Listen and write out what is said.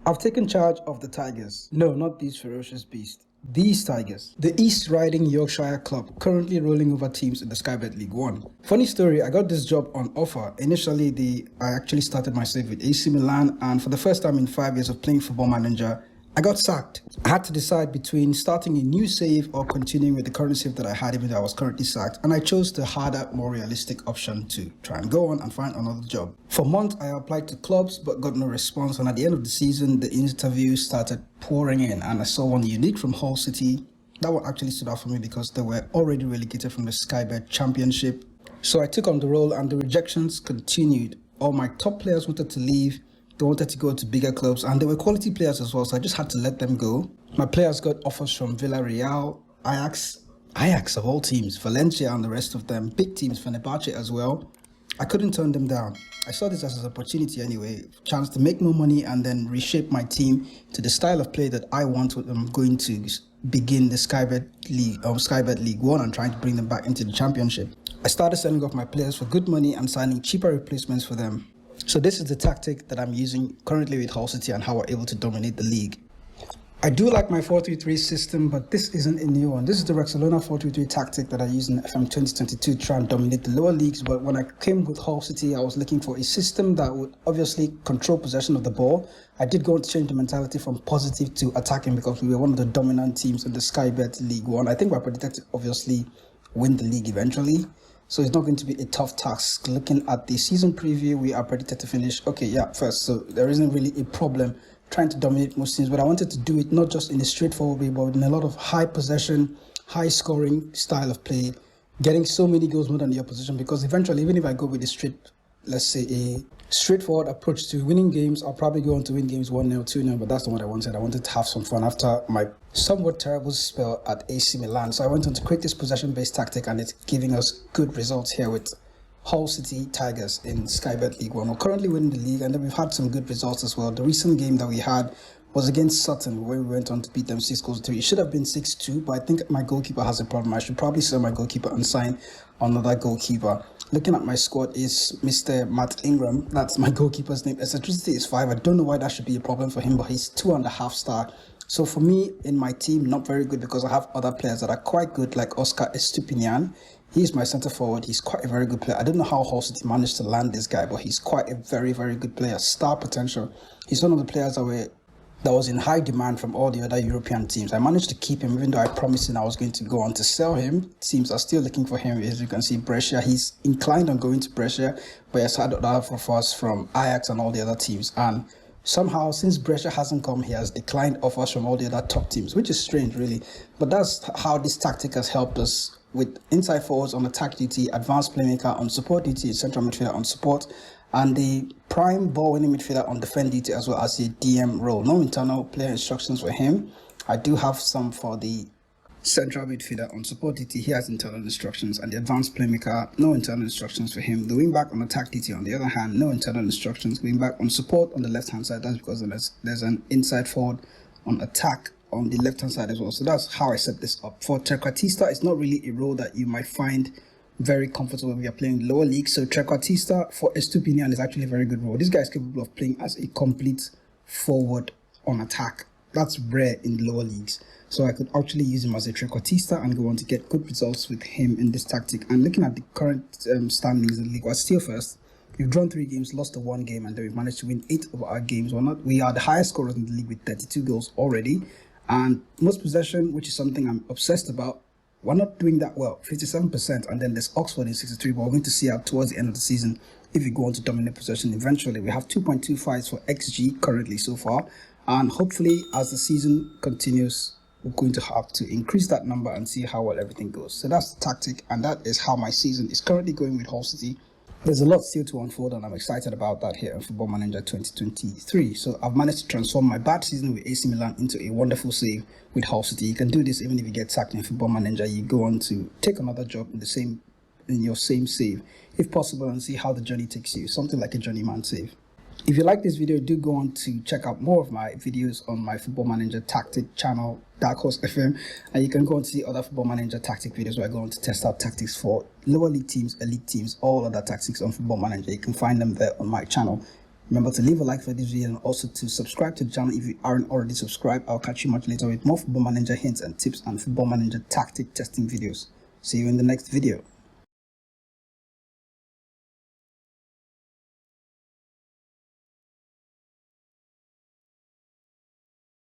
I've taken charge of the Tigers. No, not these ferocious beasts. These Tigers. The East Riding Yorkshire club, currently rolling over teams in the Sky Bet League One. Funny story, I got this job on offer. Initially, I actually started my save with AC Milan, and for the first time in 5 years of playing Football Manager, I got sacked. I had to decide between starting a new save or continuing with the current save that I had even though I was currently sacked, and I chose the harder, more realistic option to try and go on and find another job. For months, I applied to clubs but got no response, and at the end of the season, the interviews started pouring in, and I saw one unique from Hull City. That one actually stood out for me because they were already relegated from the Sky Bet Championship. So I took on the role and the rejections continued. All my top players wanted to leave. They wanted to go to bigger clubs, and they were quality players as well, so I just had to let them go. My players got offers from Villarreal, Ajax of all teams, Valencia and the rest of them, big teams, Fenerbahce as well. I couldn't turn them down. I saw this as an opportunity anyway, chance to make more money and then reshape my team to the style of play that I want when I'm going to begin the Sky Bet League One and trying to bring them back into the championship. I started selling off my players for good money and signing cheaper replacements for them. So this is the tactic that I'm using currently with Hull City and how we're able to dominate the league. I do like my 4-3-3 system, but this isn't a new one. This is the Barcelona 4-3-3 tactic that I used in FM23 to try and dominate the lower leagues. But when I came with Hull City, I was looking for a system that would obviously control possession of the ball. I did go on to change the mentality from positive to attacking because we were one of the dominant teams in the Sky Bet League One. I think we're predicted to obviously win the league eventually. So it's not going to be a tough task. Looking at the season preview, we are predicted to finish first. So there isn't really a problem trying to dominate most teams, but I wanted to do it not just in a straightforward way, but in a lot of high possession, high scoring style of play, getting so many goals more than the opposition, because eventually, even if I go with a straightforward approach to winning games, I'll probably go on to win games 1-0, 2-0, but that's not what I wanted. I wanted to have some fun after my somewhat terrible spell at AC Milan. So I went on to create this possession-based tactic, and it's giving us good results here with Hull City Tigers in Sky Bet League One. We're currently winning the league, and then we've had some good results as well. The recent game that we had was against Sutton, where we went on to beat them 6-3. It should have been 6-2, but I think my goalkeeper has a problem. I should probably sell my goalkeeper and sign another goalkeeper. Looking at my squad is Mr. Matt Ingram. That's my goalkeeper's name. Eccentricity is 5. I don't know why that should be a problem for him, but he's 2.5 star. So for me, in my team, not very good because I have other players that are quite good, like Oscar Estupinian. He's my centre forward. He's quite a very good player. I don't know how Hull City managed to land this guy, but he's quite a very, very good player. Star potential. He's one of the players that was in high demand from all the other European teams. I managed to keep him, even though I promised him I was going to go on to sell him. Teams are still looking for him. As you can see, Brescia, he's inclined on going to Brescia, but he has had other offers from Ajax and all the other teams. And somehow, since Brescia hasn't come, he has declined offers from all the other top teams, which is strange, really. But that's how this tactic has helped us with inside forwards on attack duty, advanced playmaker on support duty, central midfielder on support, and the prime ball-winning midfielder on defend duty, as well as the DM role. No internal player instructions for him. I do have some for the central midfielder on support duty. He has internal instructions, and the advanced playmaker, no internal instructions for him. The wing-back on attack duty, on the other hand, no internal instructions. Wing-back on support on the left-hand side, that's because there's an inside forward on attack on the left-hand side as well. So that's how I set this up. For Trequartista, it's not really a role that you might find very comfortable when you're playing lower league. So Trequartista for Estupinian is actually a very good role. This guy is capable of playing as a complete forward on attack. That's rare in lower leagues. So I could actually use him as a Trequartista and go on to get good results with him in this tactic. And looking at the current standings in the league, we're still first. We've drawn 3 games, lost 1 game, and then we've managed to win 8 of our games. We are the highest scorers in the league with 32 goals already. And most possession, which is something I'm obsessed about, we're not doing that well, 57%, and then there's Oxford in 63, but we're going to see out towards the end of the season if we go on to dominate possession eventually. We have 2.25 for XG currently so far, and hopefully as the season continues, we're going to have to increase that number and see how well everything goes. So that's the tactic, and that is how my season is currently going with Hull City. There's a lot still to unfold, and I'm excited about that here in Football Manager 2023. So I've managed to transform my bad season with AC Milan into a wonderful save with Hull City. You can do this even if you get sacked in Football Manager. You go on to take another job in your same save, if possible, and see how the journey takes you. Something like a journeyman save. If you like this video, do go on to check out more of my videos on my Football Manager tactic channel, DarkHorse FM, and you can go on to see other Football Manager tactic videos where I go on to test out tactics for lower league teams, elite teams, all other tactics on Football Manager. You can find them there on my channel. Remember to leave a like for this video and also to subscribe to the channel if you aren't already subscribed. I'll catch you much later with more Football Manager hints and tips and Football Manager tactic testing videos. See you in the next video.